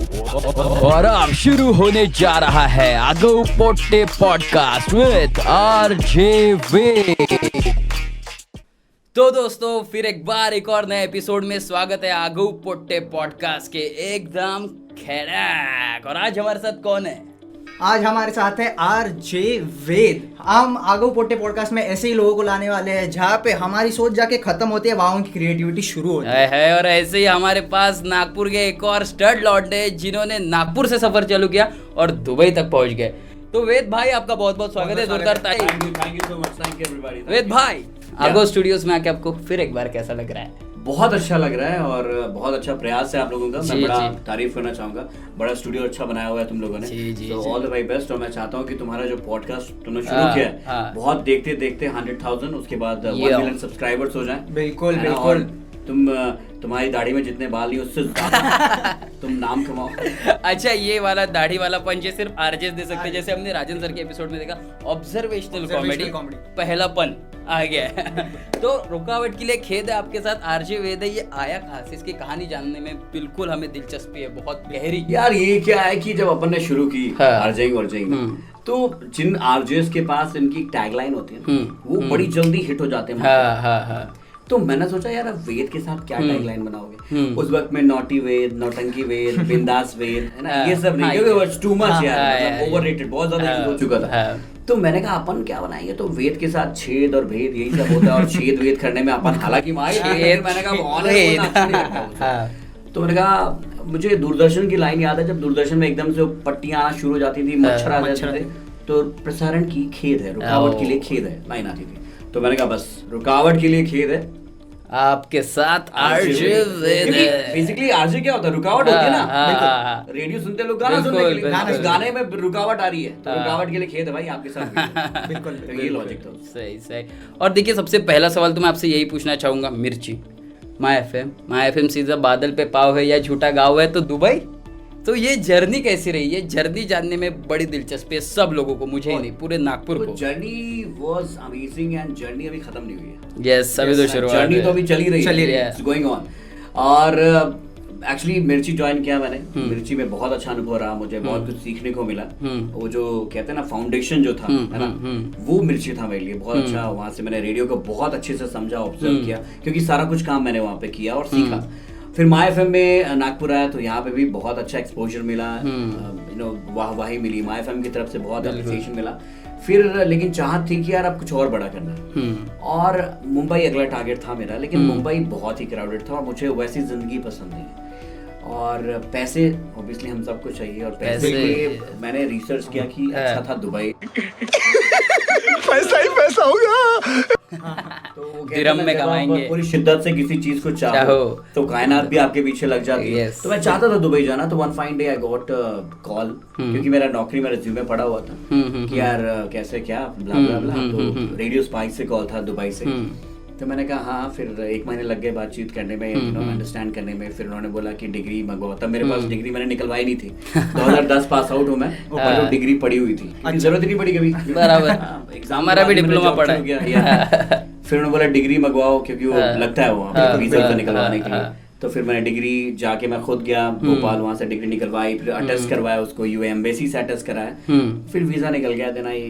और अब शुरू होने जा रहा है आगू पोट्टे पॉडकास्ट विद आरजे वेद। तो दोस्तों फिर एक बार एक और नए एपिसोड में स्वागत है आगू पोट्टे पॉडकास्ट के एकदम खैराक। और आज हमारे साथ कौन है? आज हमारे साथ है आरजे वेद। हम आगू पोट्टे पॉडकास्ट में ऐसे ही लोगों को लाने वाले हैं जहाँ पे हमारी सोच जाके खत्म होती है, वहाँ उनकी क्रिएटिविटी शुरू होती है। और ऐसे ही हमारे पास नागपुर के एक और स्टड लॉर्ड है जिन्होंने नागपुर से सफर चालू किया और दुबई तक पहुंच गए। तो वेद भाई आपका बहुत बहुत स्वागत है जोरदार ताली। Thank you so much, thank you everybody. Ved भाई आगो स्टूडियोज में आके आपको फिर एक बार कैसा लग रहा है? बहुत अच्छा लग रहा है और बहुत अच्छा प्रयास है आप लोगों का। मैं बड़ा तारीफ करना चाहूंगा। बड़ा स्टूडियो अच्छा बनाया हुआ है तुम लोगों ने, तो ऑल द वेरी बेस्ट। और मैं चाहता हूँ कि तुम्हारा जो पॉडकास्ट तुमने शुरू किया है बहुत देखते देखते 100,000 उसके बाद 1 मिलियन सब्सक्राइबर्स हो जाए। बिल्कुल बिल्कुल। तुम्हारी दाढ़ी में जितने बाल नहीं उससे ज्यादा तुम नाम कमाओ। अच्छा, ये वाला दाढ़ी वाला पंच सिर्फ आरजे दे सकते हैं। जैसे हमने राजन सर के एपिसोड में देखा, ऑब्जर्वेशनल कॉमेडी पहला पन आ गया है। तो रुकावट के लिए खेद है, आपके साथ आरजे वेद है। ये आया कहाँ से? इसकी कहानी जानने में बिल्कुल हमें दिलचस्पी है, बहुत गहरी। यार ये क्या है कि जब अपन ने शुरू की आरजे तो जिन आरजेस के पास इनकी टैगलाइन होती है वो बड़ी जल्दी हिट हो जाते हैं। तो मैंने सोचा यार अब वेद के साथ क्या टैगलाइन बनाओगे। उस वक्त में नॉटी वेद, नौटंकी वेद, बिंदास वेद है ना, ये सब नहीं, टू मच यार, ओवररेटेड, बहुत ज्यादा हो चुका था। तो मैंने कहा अपन क्या बनाएंगे, तो वेद के साथ छेद और भेद यही सब होता है। और छेद वेद करने में अपन हालांकि मैंने कहा तो मैंने कहा मुझे दूरदर्शन की लाइन याद है, जब दूरदर्शन में एकदम से पट्टियां आना शुरू हो जाती थी, मच्छर आ जाते थे, तो प्रसारण की खेद है, रुकावट के लिए खेद है लाइन आती थी। तो मैंने कहा बस रुकावट के लिए खेद है, आपके साथ आरजे वेद है। बेसिकली आरजे क्या होता है? रुकावट होती है ना। रेडियो सुनते लोग गाना सुनने के लिए, गाने में रुकावट आ रही है तो रुकावट के लिए खेद है भाई आपके साथ। बिल्कुल ये लॉजिक था। सही सही। और देखिए सबसे पहला सवाल तो मैं आपसे यही पूछना चाहूंगा, मिर्ची माय एफएम सीधा बादल पे पाव है या झूठा गाँव है तो दुबई। तो ये जर्नी कैसी रही? ये जर्नी जानने में बड़ी दिलचस्पी है सब लोगों को, मुझे ही नहीं पूरे नागपुर को। Journey was amazing and journey अभी खत्म नहीं हुई है। यस, अभी तो शुरुआत है। जर्नी तो अभी चली रही है, इट्स गोइंग ऑन। और एक्चुअली मिर्ची ज्वाइन किया मैंने। मिर्ची में बहुत अच्छा अनुभव रहा, मुझे बहुत कुछ सीखने को मिला। वो जो कहते हैं ना फाउंडेशन जो था है ना, वो मिर्ची था मेरे लिए बहुत अच्छा। वहां से मैंने रेडियो को बहुत अच्छे से समझा, ऑब्जर्व किया, क्योंकि सारा कुछ काम मैंने वहां पे किया और सीखा। फिर माय एफएम में नागपुर आया तो यहाँ पे भी बहुत अच्छा एक्सपोजर मिला, वाहवाही मिली, माय एफएम की तरफ से बहुत एप्रिसिएशन मिला। फिर लेकिन चाहत थी कि यार अब कुछ और बड़ा करना है। और मुंबई अगला टारगेट था मेरा, लेकिन मुंबई बहुत ही क्राउडेड था और मुझे वैसी जिंदगी पसंद नहीं है। और पैसे ऑब्वियसली हम सबको चाहिए, और पैसे के लिए मैंने रिसर्च किया कि अच्छा था दुबई। पैसा ही पैसा होगा। तो दिरहम में कमाएंगे। पूरी शिद्दत से किसी चीज को चाहो तो कायनात भी आपके पीछे लग जाती है। तो मैं चाहता था दुबई जाना। तो one fine day I got call, क्योंकि मेरा नौकरी में रिज्यूमे पड़ा हुआ था कि यार कैसे क्या ब्ला ब्ला ब्ला। तो रेडियो स्पाइस से कॉल था दुबई से। तो मैंने कहा हाँ। फिर 1 महीने लग गए बातचीत करने में, अंडरस्टैंड करने में। फिर उन्होंने बोला कि डिग्री मंगवाओ। तब मेरे पास डिग्री मैंने निकलवाई नहीं थी। 2010 पास आउट हूँ मैं, और जो डिग्री पड़ी हुई थी, जरूरत नहीं पड़ी कभी। बराबर, हमारा भी डिप्लोमा पड़ा है। फिर उन्होंने बोला डिग्री मंगवाओ, क्योंकि वो लगता है वहाँ वीजा निकलवाने के लिए। तो फिर मैंने डिग्री जाके मैं खुद गया भोपाल, वहां से डिग्री निकलवाई, फिर अटेस्ट करवाया उसको, यूए एम्बेसी से अटेस्ट कराया, फिर वीजा निकल गया, then I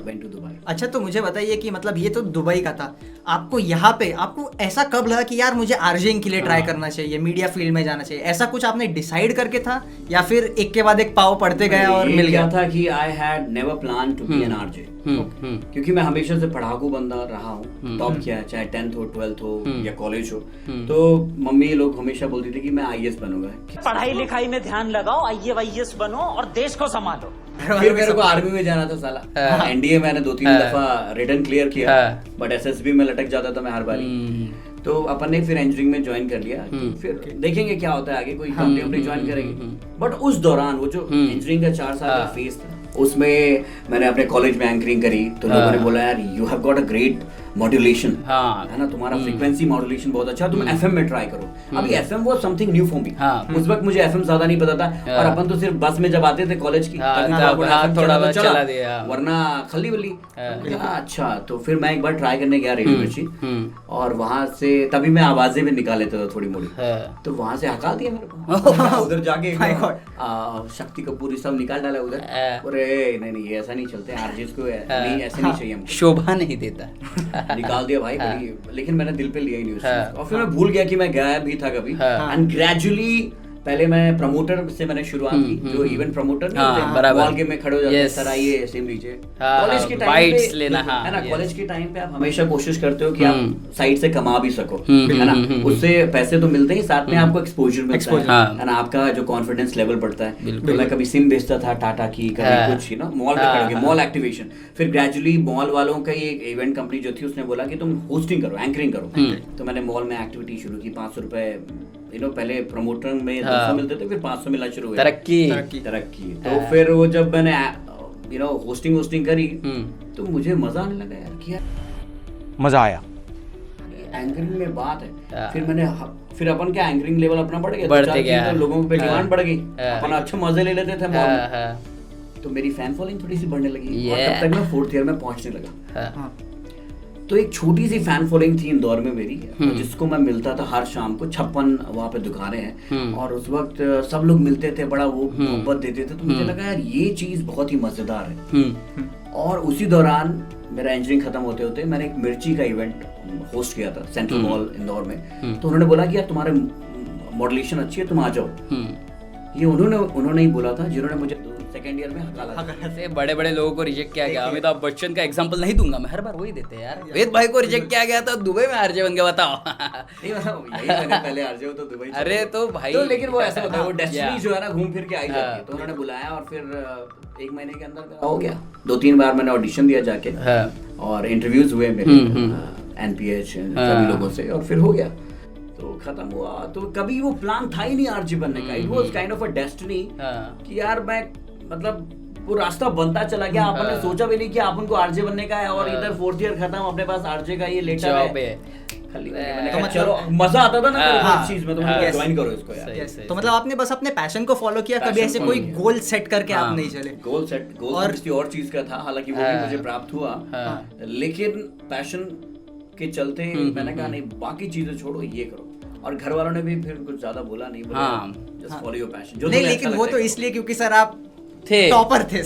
went to Dubai. अच्छा, तो मुझे बताइए कि मतलब ये तो दुबई का था, आपको यहाँ पे आपको ऐसा कब लगा कि यार मुझे आरजेइंग के लिए ट्राई करना चाहिए, मीडिया फील्ड में जाना चाहिए? ऐसा कुछ आपने डिसाइड करके था या फिर एक के बाद एक पाव पढ़ते गया और मिल गया था? कि I had never plan to be an RJ, क्योंकि मैं हमेशा से पढ़ाकू बंदा रहा हूँ। टॉप किया है, चाहे 10th हो, 12th हो या कॉलेज हो। तो मम्मी लोग हमेशा बोलती थी कि मैं आईएएस बनूंगा। पढ़ाई लिखाई में ध्यान लगाओ, आईएएस बनो और देश को संभालो। फिर मेरे को आर्मी में जाना था साला। एनडीए मैंने 2-3 दफा रिटर्न क्लियर किया, बट एसएसबी में लटक जाता था मैं हर बारी। तो अपन ने फिर इंजीनियरिंग में ज्वाइन कर लिया। फिर देखेंगे क्या होता है आगे, कोई कंपनी ज्वाइन करेंगे। बट उस दौरान वो जो इंजीनियरिंग का 4 साल का फेज था, उसमें मैंने अपने कॉलेज में एंकरिंग करी। तो लोगों ने बोला यार you have got a great modulation हाँ। है ना, तुम्हारा फ्रीक्वेंसी मॉड्यूलेशन बहुत अच्छा, तुम एफएम में ट्राई करो। अभी एफएम वो समथिंग न्यू फॉर मी, उस वक्त मुझे एफएम ज्यादा नहीं पता था, और अपन तो सिर्फ बस में जब आते थे कॉलेज की तभी थोड़ा बहुत चला दिया, वरना खल्ली बल्ली। अच्छा, तो फिर मैं एक बार ट्राई करने गया रेडियो मिर्ची, और वहां से तभी मैं आवाजें भी निकाल लेता था थोड़ी मोड़ी, तो वहां से हका दिया मेरे को उधर जाके शक्ति कपूर सब निकाल डाला उधर। अरे नहीं ये ऐसा नहीं चलते, आरजेस को नहीं, ऐसा नहीं चाहिए हमको, शोभा नहीं देता। निकाल दिया भाई, लेकिन मैंने दिल पे लिया ही नहीं उस चीज को। और फिर मैं भूल गया कि मैं गया भी था कभी, एंड ग्रेजुअली पहले मैं प्रमोटर से मैंने शुरुआत की, जो इवेंट प्रमोटर नहीं होते, वॉल के में खड़े हो जाते हैं, सर आइए सेम लीजिए। कॉलेज के टाइम पे लेना है ना, कॉलेज के टाइम पे आप हमेशा कोशिश करते हो कि आप साइड से कमा भी सको, है ना, उससे पैसे तो मिलते ही, साथ में आपको एक्सपोजर मिलता है ना, आपका जो कॉन्फिडेंस लेवल बढ़ता है। तो मैं कभी सिम बेचता था टाटा की, कभी कुछ ना मॉल में खड़े मॉल एक्टिवेशन। फिर ग्रेजुअली मॉल वालों का एक इवेंट कंपनी जो थी उसने बोला कि तुम होस्टिंग करो, एंकरिंग करो। तो मैंने मॉल में एक्टिविटी शुरू की, 500 रुपए पहले प्रमोटर में 200 मिलते थे, फिर 500 मिलना शुरू हुआ, तरक्की। तो फिर वो जब मैंने होस्टिंग करी, तो मुझे मजा आने लगा यार, कि मजा आया, एंकरिंग में बात है। फिर अपन क्या एंकरिंग लेवल अपना बढ़ गया, बढ़ते गया, तो लोगों पे डिमांड बढ़ गई, अपन अच्छे मजे ले लेते थे मॉल में, तो मेरी फैन फॉलोइंग थोड़ी सी बढ़ने लगी, और तब तक मैं 4th ईयर में पहुंचने लगा। तो एक छोटी सी फैन फॉलोइंग थी इंदौर में मेरी, जिसको मैं मिलता था हर शाम को, 56 वहाँ पे दुकानें हैं, और उस वक्त सब लोग मिलते थे, बड़ा वो मोहब्बत देते थे। तो मुझे लगा यार ये चीज बहुत ही मजेदार है। और उसी दौरान मेरा इंजीनियरिंग खत्म होते होते मैंने एक मिर्ची का इवेंट होस्ट किया था सेंट्रल मॉल इंदौर में। तो उन्होंने बोला कि यार तुम्हारे मॉडुलेशन अच्छी है, तुम आ जाओ। ये उन्होंने ही बोला था जिन्होंने मुझे सेकंड ईयर में हकाला। ऐसे बड़े बड़े लोगों को रिजेक्ट किया गया। अमिताभ बच्चन का एग्जांपल नहीं दूंगा मैं, हर बार वही देते हैं यार। वेद भाई को रिजेक्ट किया गया था दुबई में, आरजे बन के बताओ। नहीं मतलब यही मैंने पहले आरजे हो तो दुबई। अरे तो भाई तो लेकिन वो ऐसा होता है, वो डेस्टिनी जो है ना घूम फिर के आई जाती है। तो उन्होंने बुलाया और फिर 1 महीने के अंदर हो गया। 2-3 बार मैंने ऑडिशन दिया जाके, और इंटरव्यूज हुए मेरे एनपीएच सभी लोगों से, और फिर हो गया, तो खत्म हुआ। तो कभी वो प्लान था ही नहीं आरजे बनने का, it was kind of a destiny कि यार मैं मतलब वो रास्ता बनता चला गया। आपने सोचा भी नहीं कि आप उनको आरजे बनने का है, और इधर 4th ईयर खत्म, अपने पास आरजे का ये लेटर है। मैंने कहा चलो, मजा आता था ना इस चीज में, तो मैंने ज्वाइन करो इसको यार। तो मतलब आपने बस अपने पैशन को फॉलो किया, कभी ऐसे कोई गोल सेट करके आप नहीं चले? गोल और किसी और चीज का था, हालांकि वो भी मुझे प्राप्त हुआ, लेकिन पैशन के चलते मैंने कहा नहीं, बाकी चीजें छोड़ो, ये करो। और घर वालों ने भी फिर कुछ ज्यादा बोला नहीं, जस्ट फॉलो योर पैशन। नहीं, लेकिन वो तो इसलिए क्योंकि सर आप टॉपर थे।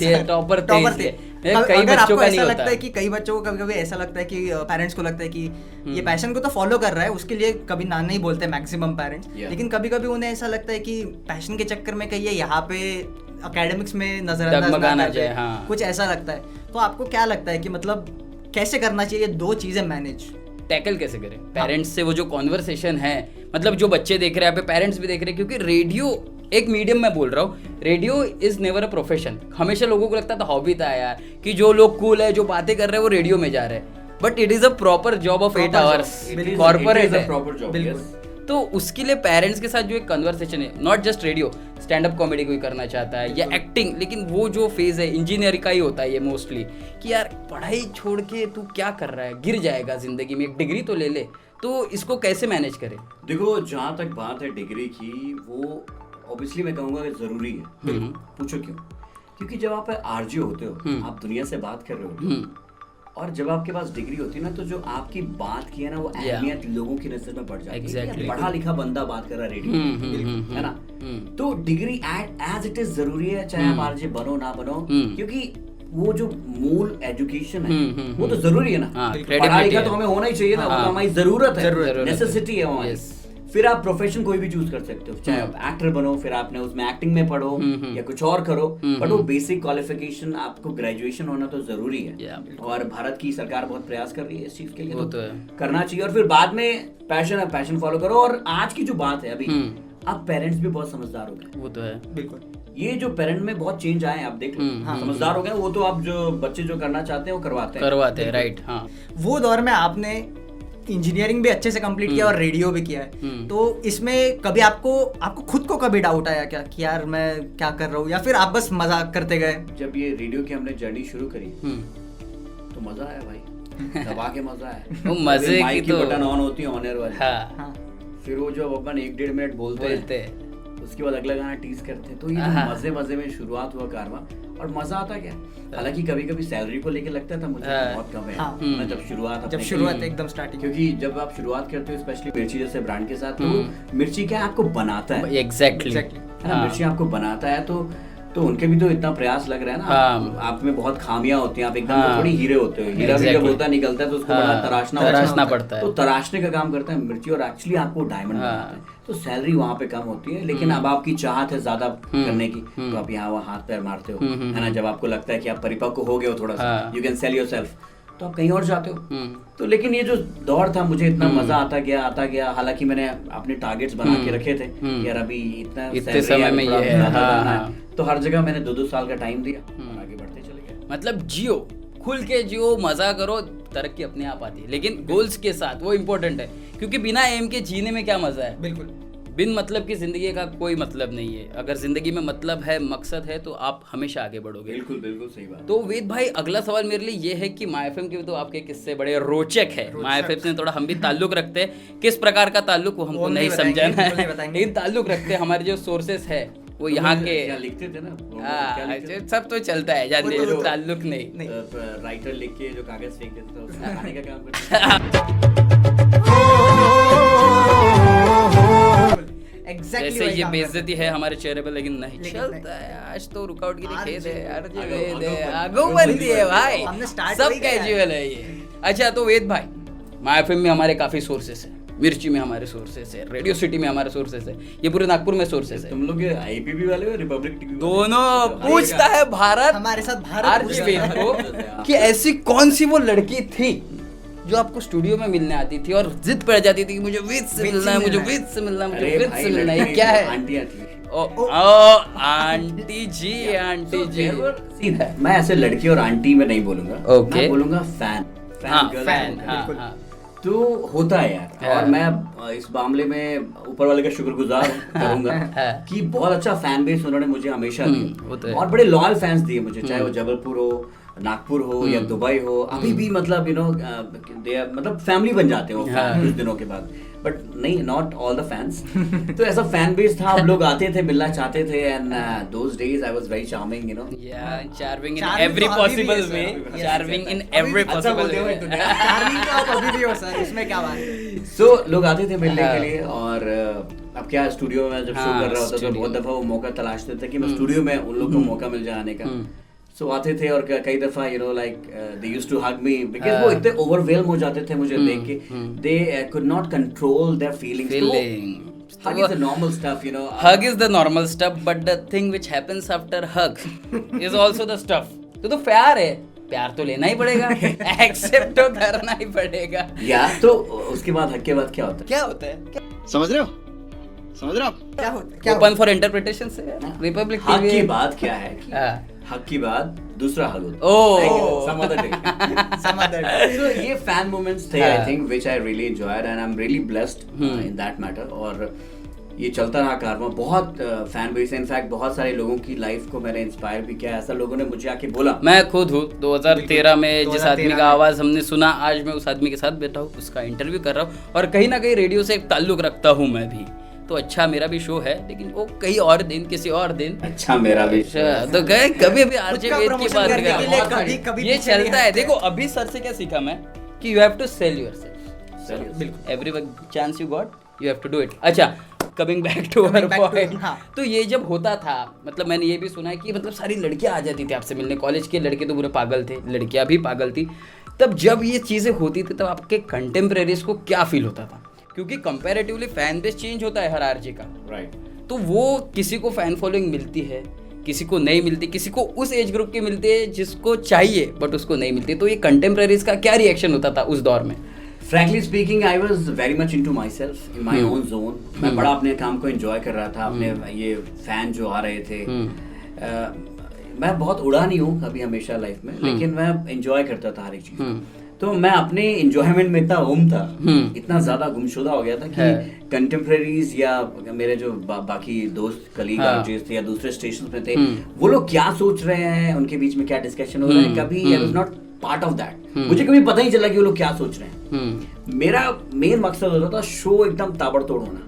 अगर आपको ऐसा लगता है कि कई बच्चों को कभी-कभी ऐसा लगता है कि पेरेंट्स को लगता है कि ये पैशन को तो फॉलो कर रहा है, उसके लिए कभी ना नहीं बोलते मैक्सिमम पेरेंट्स, लेकिन कभी-कभी उन्हें ऐसा लगता है कि पैशन के चक्कर में कहीं यहाँ पे एकेडमिक्स में नजरअंदाज ना जाए, कुछ ऐसा लगता है। तो आपको क्या लगता है कि मतलब कैसे करना चाहिए 2 चीजें मैनेज, टैकल कैसे करें पेरेंट्स से? वो जो कॉन्वर्सेशन है, मतलब जो बच्चे देख रहे हैं, यहाँ पे पेरेंट्स भी देख रहे हैं, क्योंकि रेडियो एक मीडियम में बोल रहा हूँ, radio is never a profession. हमेशा लोगों को लगता था हॉबी था यार, कि जो लोग कूल है, जो बातें कर रहे हैं, वो रेडियो में जा रहे हैं, but it is a proper job of 8 hours, corporate है। तो उसके लिए पेरेंट्स के साथ जो एक कन्वर्सेशन है, not just radio, stand up comedy कोई करना चाहता है या एक्टिंग, लेकिन वो जो फेज है इंजीनियर का ही होता है ये मोस्टली, कि यार पढ़ाई छोड़ के तू क्या कर रहा है, गिर जाएगा जिंदगी में, एक डिग्री तो ले ले। तो इसको कैसे मैनेज करें? देखो, जहाँ तक बात है डिग्री की, वो ऑब्वियसली मैं कहूँगा कि जरूरी है। पूछो क्यों? क्योंकि जब आप आरजे होते हो, आप दुनिया से बात कर रहे हो, और जब आपके पास डिग्री होती है ना, तो जो आपकी बात की है ना, वो अहमियत लोगों की नजर में बढ़ जाती है। पढ़ा लिखा बंदा बात कर रहा है रेडियो, है ना, तो डिग्री एज इट इज जरूरी है, चाहे आप आरजे बनो ना बनो, क्योंकि वो जो मूल एजुकेशन है वो तो जरूरी है ना। पढ़ा लिखा तो हमें होना ही चाहिए ना, वो तो हमारी जरूरत है, नेसेसिटी है हमारी। फिर आप प्रोफेशन कोई भी चूज कर सकते हो, चाहे आप एक्टर बनो, फिर आपने उसमें एक्टिंग में पढ़ो या कुछ और करो, बट वो बेसिक क्वालिफिकेशन, आपको ग्रेजुएशन होना तो जरूरी है। और भारत की सरकार बहुत प्रयास कर रही है इस चीज के लिए, तो करना चाहिए। और फिर बाद में पैशन है, पैशन फॉलो करो। और आज की जो बात है अभी, अब पेरेंट्स भी बहुत समझदार हो गए। वो तो है, बिल्कुल। ये जो पेरेंट में बहुत चेंज आए हैं, आप देख लो, समझदार हो गए। वो तो अब जो बच्चे जो करना चाहते हैं वो करवाते हैं, राइट। हाँ, वो दौर में आपने इंजीनियरिंग भी अच्छे से कंप्लीट किया और रेडियो भी किया है, तो इसमें कभी आपको खुद को कभी डाउट आया क्या कि यार मैं क्या कर रहा हूँ, या फिर आप बस मजाक करते गए? जब ये रेडियो की हमने जर्नी शुरू करी तो मजा आया भाई। दबा के मजा है। वो मजे फिर की माइक की तो- बटन ऑन होती है ऑनर वाली, हाँ हाँ फिर वो जो अपन 1-1.5 मिनट बोलते बोलते हैं, उसके बाद अगला गाना टीज करते हैं। तो ये हाँ। मजे मजे में शुरुआत हुआ कारवां, और मजा आता क्या, हालांकि कभी कभी सैलरी को लेके लगता था मुझे हाँ। बहुत कम है। हाँ। मैं जब शुरुआत जब अपने शुरुआत की- एकदम स्टार्टिंग क्योंकि जब आप शुरुआत करते हो स्पेशली मिर्ची जैसे ब्रांड के साथ, तो मिर्ची क्या है, आपको बनाता है, एग्जैक्टली है ना, मिर्ची आपको बनाता है, तो उनके भी तो इतना प्रयास लग रहा है ना। हाँ। आप में बहुत खामियां होती हैं, आप एकदम हाँ। तो थोड़ी हीरे होते हो, हीरा भी जब Exactly. होता निकलता है तो उसको हाँ, बड़ा तराशना तराशना पड़ता है। तो तराशने का काम करता है मिर्ची, और एक्चुअली आपको डायमंड हाँ। बनाता है। तो सैलरी वहाँ पे कम होती है, लेकिन अब आपकी चाहत है ज्यादा करने की, तो आप यहाँ वहाँ हाथ पैर मारते हो, है ना। जब आपको लगता है कि आप परिपक्व हो गए हो थोड़ा सा, हाँ। यू कैन सेल योरसेल्फ, तो आप कहीं और जाते हो। तो लेकिन ये जो दौर था, मुझे इतना मजा आता गया। हालांकि मैंने अपने टारगेट्स बना के रखे थे कि यार अभी इतना इतने salary समय है, में थोड़ा ये है, ज्यादा हाँ, करना है। हाँ। तो हर जगह मैंने 2-2 साल का टाइम दिया और आगे बढ़ते चले गए। मतलब जियो, खुल के जियो, मजा करो, तरक्की अपने आप आती है, लेकिन गोल्स के साथ, वो इम्पोर्टेंट है। क्योंकि बिना एम के जीने में क्या मजा है। बिल्कुल बिन मतलब की जिंदगी का कोई मतलब नहीं है। अगर जिंदगी में मतलब है, मकसद है, तो आप हमेशा आगे बढ़ोगे। बिल्कुल बिल्कुल सही बात। तो वेद भाई, अगला सवाल मेरे लिए ये है कि माय एफएम के तो आपके किस्से बड़े रोचक है। माय एफएम से थोड़ा हम भी ताल्लुक रखते हैं। किस प्रकार का ताल्लुक, वो हमको वो नहीं नहीं बताएंगे, समझाना बिल्कुल नहीं है, बताएंगे। लेकिन ताल्लुक रखते हैं। हमारे जो सोर्सेस है वो यहाँ के, क्या लिखते थे ना, क्या हाँ, लिखते थे? सब तो चलता है, जानते वो तो- हैं, ताल्लुक नहीं। नहीं राइटर लिख के जो कागज फेंक देता था, उसको खाने का काम करते एग्जैक्टली जैसे ये बेइज्जती है हमारे चेहरे पे, लेकिन नहीं लेकिन चलता है। आज तो रुकआउट की आज खेद है यार, जी आगो- वेद है, आगो- आगो बनती है भाई, हमने start सब वही किया है। कैजुअल है ये। अच्छा, तो वेद भाई, माय एफएम में हमारे काफी सोर्सेस है, मिर्ची में हमारे सोर्सेस है, रेडियो सिटी में हमारे सोर्सेस है, ये पूरे नागपुर में सोर्सेस है। तुम लोग ये आईपीपी वाले हो, रिपब्लिक टीवी वाले? दोनों पूछता है भारत हमारे साथ भारत आरजे पूछता वेद है। को कि ऐसी कौन सी वो लड़की थी जो आपको स्टूडियो में मिलने आती थी और जिद पड़ जाती थी कि मुझे वेद से मिलना है, मुझे वेद से मिलना है, मुझे अरे वेद भाई, से मिलना है। लड़की ये क्या है? आंटियां थी। ओ आंटी जी, आंटी So, जी। there were- see, मैं ऐसे लड़की और आंटी में नहीं बोलूंगा, Okay. मैं बोलूंगा फैन हाँ, गर्ल फैन, बोलूंगा। हाँ, बिल्कुल। हाँ। तो होता है यार, हाँ। और मैं इस मामले में ऊपर वाले का शुक्रगुजार करूंगा हाँ। कि बहुत अच्छा फैन बेस उन्होंने मुझे हमेशा वो तो है। दिया, और बड़े लॉयल फैंस दिए मुझे, चाहे वो जबलपुर हो, नागपुर हो या दुबई हो। अभी भी मतलब मतलब फैमिली बन जाते हो हाँ। कुछ दिनों के बाद, बट नहीं, नॉट ऑल द फैंस। तो ऐसा फैन बेस था, अब लोग आते थे, मिलना चाहते थे, and those days I was very charming, you know. Yeah, charming in Charming every तो अभी भी possible है, way, sir. charming in अभी every भी अच्छा possible बोलते हो way. एक दुनिया। चार्मिंग तो आप अभी भी हो सर, इसमें क्या बात है। सो लोग आते थे मिलने हाँ। के लिए, और अब क्या, स्टूडियो में जब शो हाँ, कर रहा होता तो स्टूडियो। बहुत दफा वो मौका तलाशते थे कि मैं स्टूडियो में उन लोग को मौका मिल जाए आने का। सो आते थे, और कई दफा you know like they used to hug me, because वो इतने ओवरवेल्म हो जाते थे मुझे देख के, they could not control their feelings. Feelings. Hug is the normal stuff, you know. Hug is the normal stuff, but the thing which happens after hug is also the stuff. तो प्यार है, प्यार तो लेना ही पड़ेगा, एक्सेप्ट तो करना ही पड़ेगा। या तो उसके बाद हग के बाद क्या होता है? क्या होता है? समझ रहे हो समझ रहे हो आप? क्या होता है क्या ओपन फॉर इंटरप्रिटेशन से रिपब्लिक हग टीवी। की बात क्या है कि हाँ। हग की बाद दूसरा हग होता ओह। है, some other day. Some other day. So, ये फैन मोमेंट्स थे, हाँ। I think, which I really enjoyed and I'm really blessed in that matter। और ये चलता रहा कारवां, बहुत फैन बेस है, इनफैक्ट बहुत सारे लोगों की लाइफ को मैंने इंस्पायर भी किया। ऐसा लोगों ने मुझे आके बोला, मैं खुद हूँ 2013 में जिस 2013 आदमी का आवाज़ हमने सुना, आज मैं उस आदमी के साथ बैठा हूँ, उसका इंटरव्यू कर रहा हूँ, और कहीं ना कहीं रेडियो से एक ताल्लुक रखता हूँ मैं भी। तो अच्छा, मेरा भी शो है, लेकिन वो कहीं और दिन, किसी और दिन। अच्छा मेरा भी अच्छा, तो गए कभी अभी आरजे का वेद की promotion बात करने कर के लिए कभी ये पीछे नहीं चलता है। हटते। देखो, अभी सर से क्या सीखा मैं कि you have to sell yourself. बिल्कुल, every chance you got you have to do it. अच्छा, coming back to our back to- point. हाँ। तो ये जब होता था, मतलब मैंने ये भी सुना है कि मतलब सारी लड़कियां आ जाती थी आपसे मिलने, कॉलेज के लड़के तो पूरे पागल थे, लड़कियां भी पागल थी। तब जब ये चीज़ें होती थी, तब आपके कंटेम्प्रेरीज को क्या फील होता था? क्योंकि कंपैरेटिवली फैन बेस चेंज होता है हर आरजे का, राइट। तो वो किसी को फैन फॉलोइंग मिलती है, किसी को नहीं मिलती, किसी को उस एज ग्रुप की मिलती है जिसको चाहिए बट उसको नहीं मिलती। तो ये कंटेम्प्रेरीज का क्या रिएक्शन होता था उस दौर में? Frankly speaking, I was very much into myself, in my own zone। मैं बड़ा अपने काम को enjoy कर रहा था, अपने ये फैन जो आ रहे थे। मैं बहुत उड़ा नहीं हूँ कभी हमेशा लाइफ में, लेकिन मैं enjoy करता था हर एक चीज़। तो मैं अपने enjoyment में इतना गुम था, इतना ज़्यादा गुमशुदा हो गया था कि कंटेम्प्रेरीज या मेरे जो बाकी दोस्त कलीग आर्टिस्ट थे या दूसरे स्टेशन में थे, वो लोग क्या सोच रहे हैं, उनके बीच में क्या डिस्कशन हो रहा है, कभी I was not part of that। मुझे कभी पता ही चला कि वो लोग क्या सोच रहे हैं। मेरा मेन मकसद होता था शो एकदम ताबड़तोड़ होना,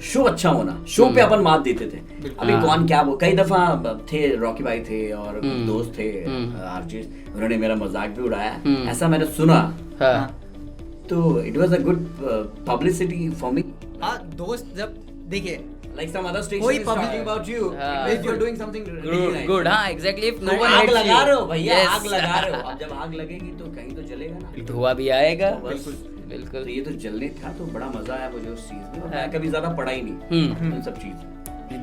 शो अच्छा होना, शो पे अपन मात देते थे। अभी कौन क्या वो, कई दफा थे रॉकी भाई थे और कुछ दोस्त थे आरजे, उन्होंने मेरा मजाक भी उड़ाया, ऐसा मैंने सुना। तो it was a good publicity for me. दोस्त जब देखिए Like some other station कोई is public- talking about you, if you're doing something really nice. Good, हाँ एग्जैक्टली। इफ नो वन आग लगा रहे हो भैया, आग लगा रहे हो। अब जब आग लगेगी तो कहीं तो जलेगा ना, धुआं भी आएगा। बिल्कुल बिल्कुल। तो ये तो जलने था, तो बड़ा मजा आया मुझे उस चीज में। मैं कभी ज्यादा पढ़ा ही नहीं इन सब चीज,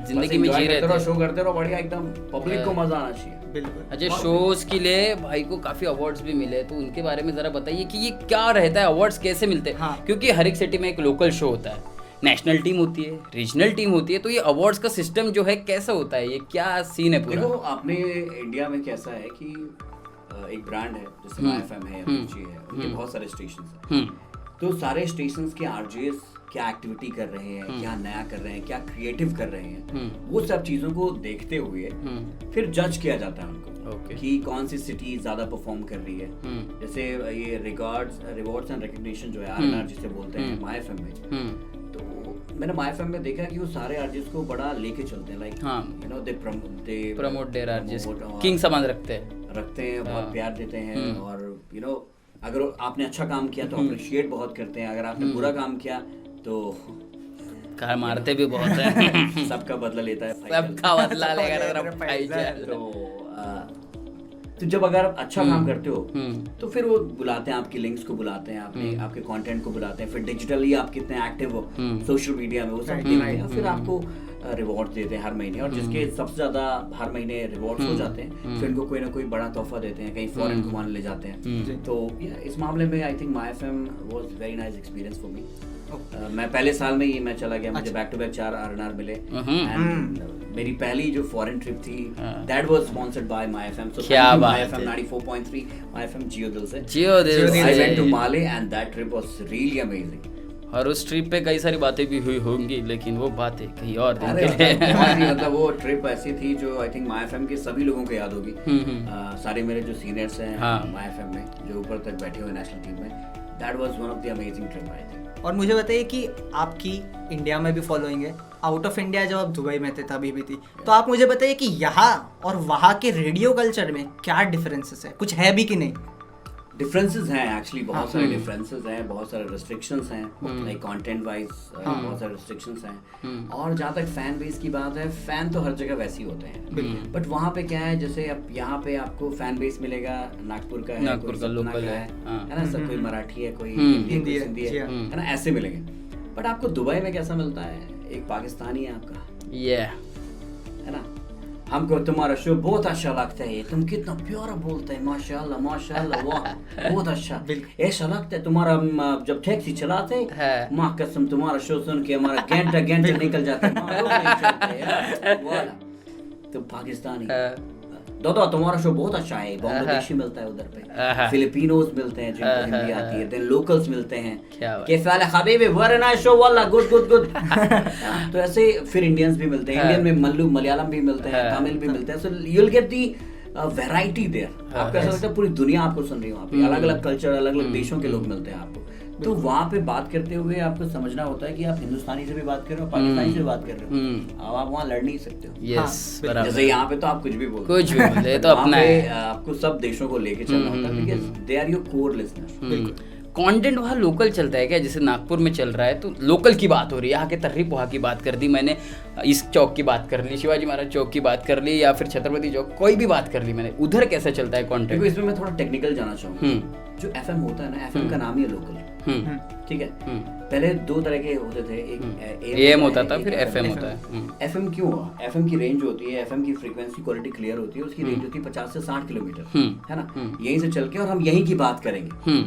जिंदगी में जी रहे थे। शो करते रहो बढ़िया, एकदम पब्लिक को मजा आना चाहिए। बिल्कुल। अच्छा, शोज के लिए भाई को काफी अवार्ड्स भी मिले, तो उनके बारे में जरा बताइए कि ये क्या रहता है, अवार्ड्स कैसे मिलते हैं? हाँ। क्योंकि हर एक सिटी में एक लोकल शो होता है, नेशनल टीम होती है, रीजनल टीम होती है, तो ये अवार्ड्स का सिस्टम जो है कैसा होता है, ये क्या सीन है पूरा? देखो आपने इंडिया में कैसा है कि एक ब्रांड है जैसे माय एफएम है, एमजी है, उनके बहुत सारे स्टेशंस हैं। तो सारे स्टेशंस के आरजेस क्या एक्टिविटी कर रहे हैं, क्या नया कर रहे हैं, क्या क्रिएटिव कर रहे हैं, वो सब चीजों को देखते हुए फिर जज किया जाता है उनको कि कौन सी सिटी ज्यादा परफॉर्म कर रही है। जैसे ये रिवॉर्ड्स एंड रिकग्निशन जो है आरएनआर जिसे बोलते हैं माय एफएम में, तो मैंने माय एफएम में देखा कि वो सारे आरजेस को बड़ा लेके चलते हैं, like you know they promote their RJs, king समान रखते हैं, बहुत प्यार देते हैं। और यू नो अगर आपने अच्छा काम किया तो अप्रिशिएट बहुत करते हैं, अगर आपने बुरा काम किया तो कार मारते भी बहुत है। सबका बदला लेता है, सबका बदला लेगा भाई जान। तो जब अगर आप अच्छा काम करते हो तो फिर वो बुलाते हैं, आपकी लिंक्स को बुलाते हैं, आपके कंटेंट को बुलाते हैं, फिर डिजिटली आप कितने एक्टिव हो सोशल मीडिया में वो सब देखते हैं, फिर आपको रिवॉर्ड देते हैं हर महीने। और जिसके सबसे ज्यादा हर महीने रिवॉर्ड्स हो जाते हैं, फिर उनको कोई ना कोई बड़ा तोहफा देते हैं, कहीं फॉरेन घुमाने ले जाते हैं। तो इस मामले में I think my FM was very nice experience for me. मैं पहले साल में ही मैं चला गया, मुझे बैक टू बैक 4 आरएनआर मिले। एंड मेरी पहली जो फॉरेन ट्रिप थी that was sponsored by my FM. So क्या बात माय एफएम है। 94.3 माय एफएम जियो दिल से। I went to Mali and that trip was really amazing. और उस ट्रिप पे कई सारी बातें भी हुई होंगी, लेकिन वो बातें कहीं और दिन अरे के लिए। बहुत ही मतलब वो ट्रिप ऐसी थी जो आई थिंक माय एफएम के सभी लोगों को याद होगी। सारे मेरे जो सीनियर्स हैं माय एफएम में, जो ऊपर तक बैठे हुए नेशनल टीम में, that was one of the amazing trip I think. और मुझे बताइए कि आपकी इंडिया में भी फॉलोइंग है, आउट ऑफ इंडिया जब आप दुबई में थे तभी भी थी, तो आप मुझे बताइए कि यहाँ और वहाँ के रेडियो कल्चर में क्या डिफरेंसेस है, कुछ है भी कि नहीं? डिफरेंसेस हैं एक्चुअली, बहुत सारे डिफरेंसेस हैं, बहुत सारे रिस्ट्रिक्शंस हैं, लाइक कंटेंट वाइज बहुत सारे रिस्ट्रिक्शंस हैं। और जहाँ तक फैन बेस की बात है, फैन तो हर जगह वैसे ही होते हैं, बट वहाँ पे क्या है, जैसे अब यहाँ पे आपको फैन बेस मिलेगा नागपुर का है, नागपुर का लोकल है ना, सब कोई मराठी है, कोई हिंदी है ना, ऐसे मिलेंगे। बट आपको दुबई में कैसा मिलता है, एक पाकिस्तानी है आपका, है ना, हमको तुम्हारा शो बहुत अच्छा लगता है, तुम कितना प्यारा बोलते हैं, माशाल्लाह माशाल्लाह, वाह बहुत अच्छा, ऐसा लगता है तुम्हारा जब टैक्सी चलाते माँ कसम तुम्हारा शो सुन के हमारा घंटा घंटा निकल जाता है। तो पाकिस्तानी दादा तुम्हारा शो बहुत अच्छा है, बांग्लादेशी मिलता है उधर पे, फिलिपिनोज मिलते हैं जिनको हिंदी आती है, देन लोकल्स मिलते हैं, कैसे हाल है हबीबी, वेरी नाइस शो वाला, गुड गुड गुड। तो ऐसे फिर इंडियंस भी मिलते हैं, इंडियन में मलयालम भी मिलते हैं, तमिल भी मिलते हैं, so you will get the variety there. आपको ऐसा लगता है पूरी दुनिया आपको सुन रही है, वहाँ पे अलग अलग कल्चर, अलग अलग देशों के लोग मिलते हैं आपको। तो वहाँ पे बात करते हुए आपको समझना होता है कि आप हिंदुस्तानी से भी बात कर रहे हो, पाकिस्तानी से भी बात कर रहे हो, अब आप वहाँ लड़ नहीं सकते हो। यस, जैसे यहाँ पे तो आप कुछ भी बोलते कुछ भी बोले तो अपना है, आपको सब देशों को लेके चलना होता है, because they are your core listener. Content वहाँ लोकल चलता है क्या? जैसे नागपुर में चल रहा है तो लोकल की बात हो रही है, यहाँ के तर्री पोहा की बात कर दी मैंने, इस चौक की बात कर ली, शिवाजी महाराज चौक की बात कर ली, या फिर छत्रपति चौक, कोई भी बात कर ली मैंने, उधर कैसा चलता है कंटेंट? देखो इसमें मैं थोड़ा टेक्निकल जाना चाहूँगा। जो एफएम होता है ना, एफएम का नाम ही है लोकल, ठीक है। पहले दो तरह के होते थे, एक एएम होता था, फिर एफएम होता है। एफएम क्यों हुआ? एफएम की रेंज होती है, एफएम की फ्रीक्वेंसी क्वालिटी क्लियर होती है, उसकी रेंज होती है 50 से 60 किलोमीटर, है ना, यहीं से चल के, और हम यहीं की बात करेंगे।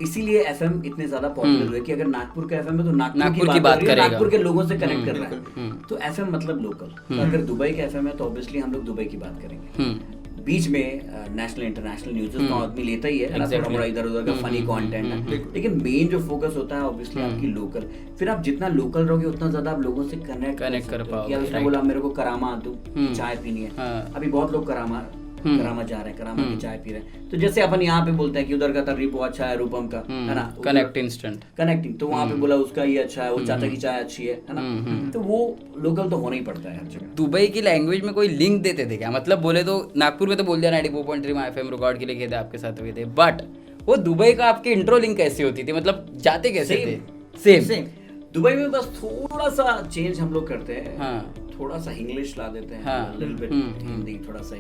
इसीलिए एफएम इतने ज्यादा पॉपुलर हुए कि अगर नागपुर का एफएम है तो नागपुर की बात करेगा, नागपुर के लोगों से कनेक्ट कर रहा है, तो एफएम मतलब लोकल। अगर दुबई का एफएम है तो ऑब्वियसली हम लोग दुबई की बात करेंगे। बीच में नेशनल इंटरनेशनल न्यूज़ तो आदमी लेता ही है, थोड़ा मोड़ा इधर उधर का फनी कंटेंट है, लेकिन मेन जो फोकस होता है ऑब्वियसली आपकी लोकल। फिर आप जितना लोकल रहोगे उतना ज्यादा आप लोगों से कनेक्ट कर पाओगे। उसने बोला मेरे को करामा दूं, चाय पीनी है, अभी बहुत लोग करामा करामा जा रहे हैं, करामा की चाय पी रहे हैं, तो जैसे अपन यहाँ पे बोलते हैं कि उधर का तर्री बहुत अच्छा है रूपम का, है ना, कनेक्ट इंस्टेंट कनेक्टिंग, तो वहाँ पे बोला उसका ये अच्छा है, वो चाचा की चाय अच्छी है ना, तो वो लोकल तो होना ही पड़ता है हर जगह। दुबई की लैंग्वेज में कोई लिंक देते थे क्या? मतलब बोले तो नागपुर में तो बोल दिया 94.3 में FM रिकॉर्ड के लिए गए थे, आपके साथ हुए थे, बट वो दुबई का आपकी इंट्रो लिंक कैसी होती थी? मतलब जाते कैसे थे? सेम। दुबई में बस थोड़ा सा चेंज हम लोग करते हैं, हाँ। थोड़ा सा इंग्लिश ला देते हैं, हाँ, little bit हिंदी थोड़ा सा,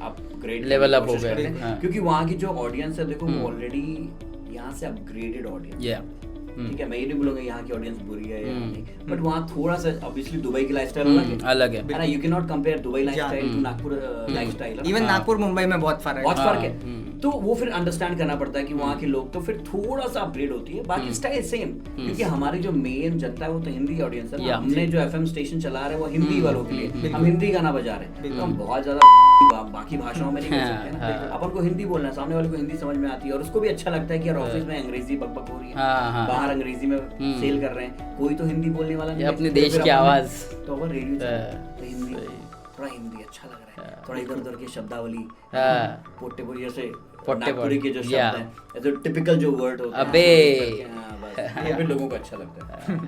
आप ग्रेड Level up हो गए, हाँ। क्योंकि वहाँ की जो ऑडियंस है देखो वो ऑलरेडी यहाँ से अपग्रेडेड ऑडियंस, या ठीक है, मैं ये नहीं बोलूंगा यहाँ की ऑडियंस बुरी है या नहीं, बट वहाँ थोड़ा सा ऑब्वियसली दुबई की लाइफस्टाइल अलग है ना, you can not compare Dubai lifestyle to Nagpur lifestyle, even Nagpur Mumbai में बहुत फर्क बहुत है। फर्क है, तो वो फिर अंडरस्टैंड करना पड़ता है कि वहाँ के लोग तो फिर थोड़ा सा अपग्रेड होती है, बाकी स्टाइल सेम, क्योंकि हमारी जो मेन जनता है वो तो हिंदी ऑडियंस है ना, हमने जो एफएम स्टेशन चला रहे हैं वो हिंदी वालों के लिए, हम हिंदी गाना बजा रहे हैं, तो हम बहुत ज्यादा बाकी भाषाओं में नहीं कर सकते ना, अपन को हिंदी बोलना है, सामने वाले को हिंदी समझ में आती है और उसको भी अच्छा लगता है कि यार ऑफिस में अंग्रेजी बकबक हो रही है, बाहर अंग्रेजी में सेल कर रहे हैं, कोई तो हिंदी बोलने वाला नहीं है, अपने देश की आवाज, तो अपन रेडियो तो हिंदी, थोड़ा हिंदी अच्छा लग रहा है, थोड़ा इधर उधर की शब्दावली, पोट्टे जैसे नागपुरी के जो शब्द हैं, ऐसे टिपिकल जो वर्ड होते हैं, अबे बस ये भी लोगों को अच्छा लगता है।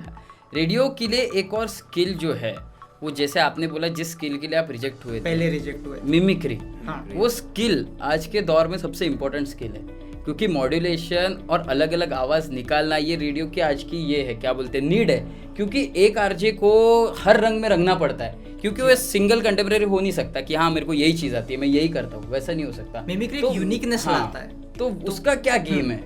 रेडियो के लिए एक और स्किल जो है वो, जैसे आपने बोला जिस स्किल के लिए आप रिजेक्ट हुए थे, पहले रिजेक्ट हुए, मिमिक्री, हाँ। वो स्किल आज के दौर में सबसे इम्पोर्टेंट स्किल है, क्योंकि मॉड्यूलेशन और अलग अलग आवाज़ निकालना ये रेडियो की आज की ये है, क्या बोलते हैं, नीड है, क्योंकि एक आरजे को हर रंग में रंगना पड़ता है, क्योंकि वो सिंगल कंटेम्परेरी हो नहीं सकता कि हाँ मेरे को यही चीज़ आती है मैं यही करता हूँ, वैसा नहीं हो सकता। मिमिक्री एक यूनिकनेस लाता है, तो उसका क्या गेम है?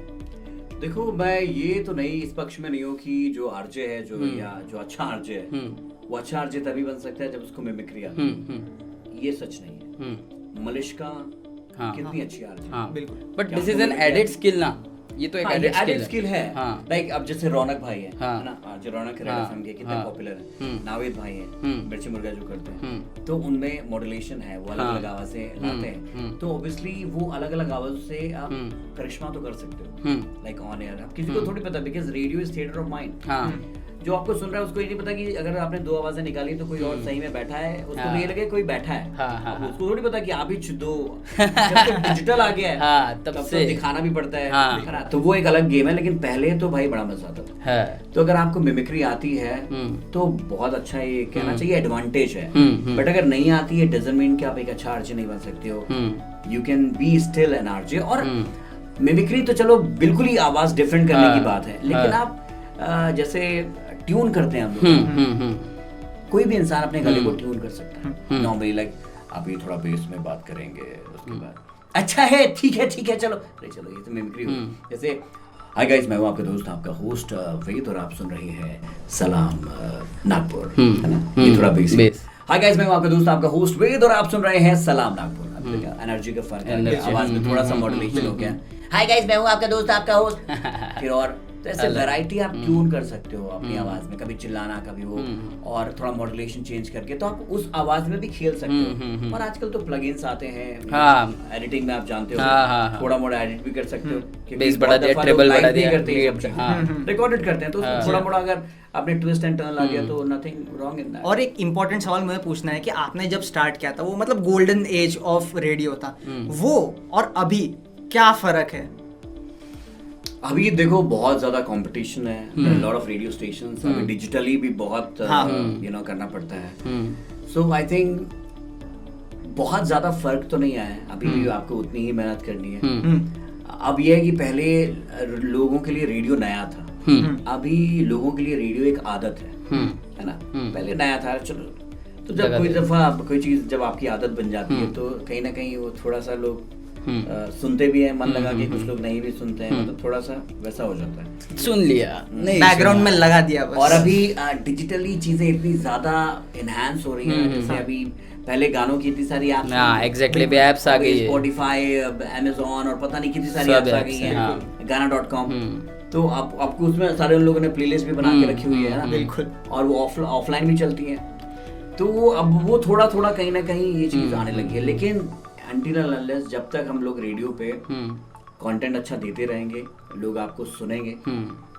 देखो मैं ये तो नहीं इस पक्ष में नहीं हूँ कि जो आरजे है जो या जो अच्छा आरजे है वो अच्छा आरजे तभी बन सकता है जब उसको मिमिक्री आती है, ये सच नहीं है। मलिश्का कितनी अच्छी आरजे, हाँ बिल्कुल, but this is an added skill ना, ये तो एक एडेड स्किल है। लाइक अब जैसे रौनक भाई है ना, जो रौनक रेड एफएम के कितने पॉपुलर है, नावेद भाई है, मिर्ची मुर्गा जो करते हैं, तो उनमें मॉड्यूलेशन है, वो अलग अलग आवाजें लाते हैं, तो ऑब्वियसली वो अलग अलग आवाजों से आप करिश्मा तो कर सकते हो, लाइक ऑन एयर। अब किसी को थोड़ी पता, because radio is theatre of mind, जो आपको सुन रहा है उसको ये नहीं पता कि अगर आपने दो आवाजें निकाली तो कोई और सही में बैठा है, उसको तो ये लगे कोई बैठा है, उसको थोड़ी पता कि आप ही दो, जब डिजिटल आ गया है तब से दिखाना भी पड़ता है, तो वो एक अलग गेम है, लेकिन पहले तो भाई बड़ा मजा आता था। तो अगर आपको मिमिक्री आती है तो बहुत अच्छा, ये कहना चाहिए एडवांटेज है, बट अगर नहीं आती है डजंट मीन कि आप एक अच्छा आरजे नहीं बन सकते हो, you can be still an RJ. और मिमिक्री तो चलो बिल्कुल ही आवाज डिफरेंट करने की बात है, लेकिन आप जैसे ट्यून करते हैं हम लोग, कोई भी इंसान अपने गले को ट्यून कर सकता है नॉर्मली, लाइक आप ये थोड़ा बेस में बात करेंगे, उसके बाद अच्छा है ठीक है चलो अरे चलो, ये तो मिमिक्री हुई। जैसे हाय गाइस, मैं हूँ आपका दोस्त आपका होस्ट वेद और आप सुन रहे हैं सलाम नागपुर, है ना, ये थोड़ा बेस। हाय गाइस, मैं हूँ आपका दोस्त आपका होस्ट वेद और आप सुन रहे हैं सलाम नागपुर, एनर्जी का फर्क है, आवाज में थोड़ा सा मॉड्यूलेशन हो गया। हाय गाइस, मैं हूँ आपका दोस्त आपका होस्ट, फिर और तो ऐसे वैरायटी आप ट्यून कर सकते हो अपनी आवाज में, कभी चिल्लाना कभी वो, और थोड़ा मॉड्यूलेशन चेंज करके तो आप उस आवाज में भी खेल सकते हो। और आजकल तो प्लगइन्स आते हैं एडिटिंग में, आप जानते हो थोड़ा मोड़ा एडिट भी कर सकते हो, बेस बढ़ा दिया, ट्रेबल बढ़ा दिया, रिकॉर्डेड करते हैं, तो थोड़ा मोड़ा अगर आपने ट्विस्ट एंड टर्न ला दिया तो नथिंग रॉन्ग इन दैट। और एक इम्पोर्टेंट सवाल मुझे पूछना है कि आपने जब स्टार्ट किया था, वो मतलब गोल्डन एज ऑफ रेडियो था, वो और अभी क्या फर्क है? अभी देखो बहुत ज्यादा कंपटीशन है, लॉट ऑफ रेडियो स्टेशंस, अभी डिजिटली भी बहुत यू नो करना पड़ता है, सो आई थिंक बहुत ज्यादा फर्क तो नहीं आया है, अभी भी आपको उतनी ही मेहनत करनी है। अब ये है कि पहले लोगों के लिए रेडियो नया था, अभी लोगों के लिए रेडियो एक आदत है ना, पहले नया था चलो, तो जब कोई दफा कोई चीज जब आपकी आदत बन जाती है तो कहीं ना कहीं वो थोड़ा सा लोग सुनते भी हैं मन लगा के, कुछ लोग नहीं भी सुनते हैं, मतलब थोड़ा सा वैसा हो जाता है, सुन लिया नहीं बैकग्राउंड में लगा दिया बस। और अभी डिजिटली चीजें इतनी ज्यादा एनहांस हो रही हैं, जैसे अभी पहले गानों की इतनी सारी ऐप्स, एग्जैक्टली भी ऐप्स आ गई है, स्पॉटिफाई, अमेज़न और पता नहीं कितनी सारी ऐप्स आ गई हैं, गाना.com, तो आपको उसमें सारे उन लोगों ने प्लेलिस्ट भी बना के रखी हुई है ना, बिल्कुल, और वो ऑफलाइन भी चलती है, तो अब वो थोड़ा थोड़ा कहीं ना कहीं ये चीज आने लगी है, लेकिन until and unless जब तक हम लोग रेडियो पे कंटेंट अच्छा देते रहेंगे, लोग आपको सुनेंगे,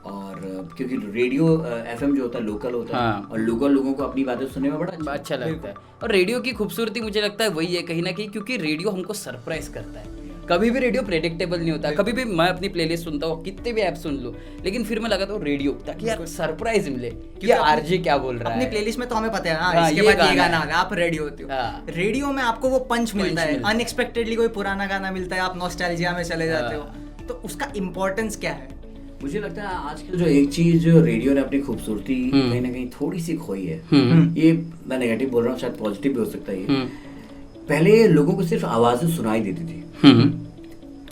और क्योंकि रेडियो एफएम जो होता है लोकल होता है हाँ। और लोकल लोगों को अपनी बातें सुनने में बड़ा अच्छा लगता है। और रेडियो की खूबसूरती मुझे लगता है वही है कहीं ना कहीं, क्योंकि रेडियो हमको सरप्राइज करता है। कभी भी रेडियो प्रेडिक्टेबल नहीं होता। कभी भी मैं अपनी प्लेलिस्ट सुनता हूँ, कितने भी ऐप सुन लो, लेकिन फिर मैं लगाता हूँ रेडियो ताकि यार सरप्राइज मिले कि आरजे क्या बोल रहा अपनी है। प्लेलिस्ट में तो हमें पता है हाँ, हाँ, इसके ये बाद ये गाना गाना है। है, आप रेडी होते हो। हाँ। रेडियो में आपको वो पंच मिलता है, मिलता है। अनएक्सपेक्टेडली कोई पुराना गाना मिलता है, आप नॉस्टैल्जिया में चले जाते हो, तो उसका इम्पोर्टेंस क्या है? मुझे लगता है आजकल जो एक चीज जो रेडियो ने अपनी खूबसूरती कहीं ना कहीं थोड़ी सी खोई है, ये मैं नेगेटिव बोल रहा हूँ, शायद पॉजिटिव भी हो सकता है ये। पहले लोगों को सिर्फ आवाजें सुनाई देती थी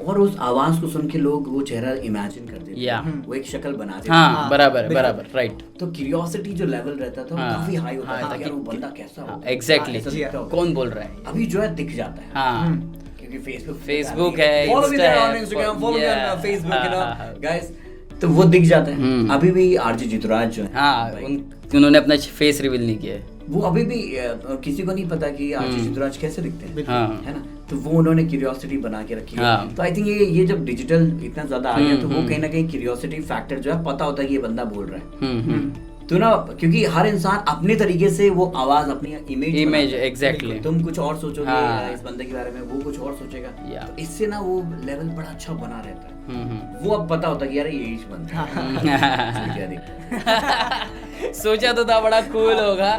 और उस आवाज को सुन के लोग वो चेहरा इमेजिन करते थे, या। वो एक शक्ल बनाते हाँ थे। बराबर बराबर राइट। तो क्यूरियोसिटी जो लेवल रहता था वो हाँ। काफी हाई होता हाँ, था कि वो बंदा कैसा होगा, एग्जैक्टली ऐसा दिखता होगा। कौन बोल रहा है। अभी जो है दिख जाता है हाँ क्योंकि Facebook है, फॉलो मी Insta ऑन है, Instagram, follow me yeah. On Facebook, you हाँ, हाँ, नो गाइस, तो वो दिख जाता है। अभी भी आरजे जितुराज जो है हाँ भाई, उन्होंने अपना फेस रिवील नहीं किया है। वो अभी भी किसी को नहीं पता कि आरजे जितुराज कैसे दिखते हैं, हाँ। है ना। तो वो उन्होंने क्यूरियोसिटी बना के रखी है। हाँ। तो आई थिंक ये जब डिजिटल इतना ज्यादा आ गया तो वो कहीं ना कहीं क्यूरियोसिटी फैक्टर जो है पता होता है कि ये बंदा बोल रहा है। तो ना क्योंकि हर इंसान अपने तरीके से वो आवाज अपनी इमेज एग्जैक्टली। तुम कुछ और सोचोगे हाँ। इस बंदे के बारे में, वो कुछ और सोचेगा, या। तो इससे ना वो लेवल बड़ा अच्छा बना रहता है। वो अब पता होता है कि यार ये इस बंदा है। क्या दिक्कत? सोचा तो था बड़ा कूल होगा,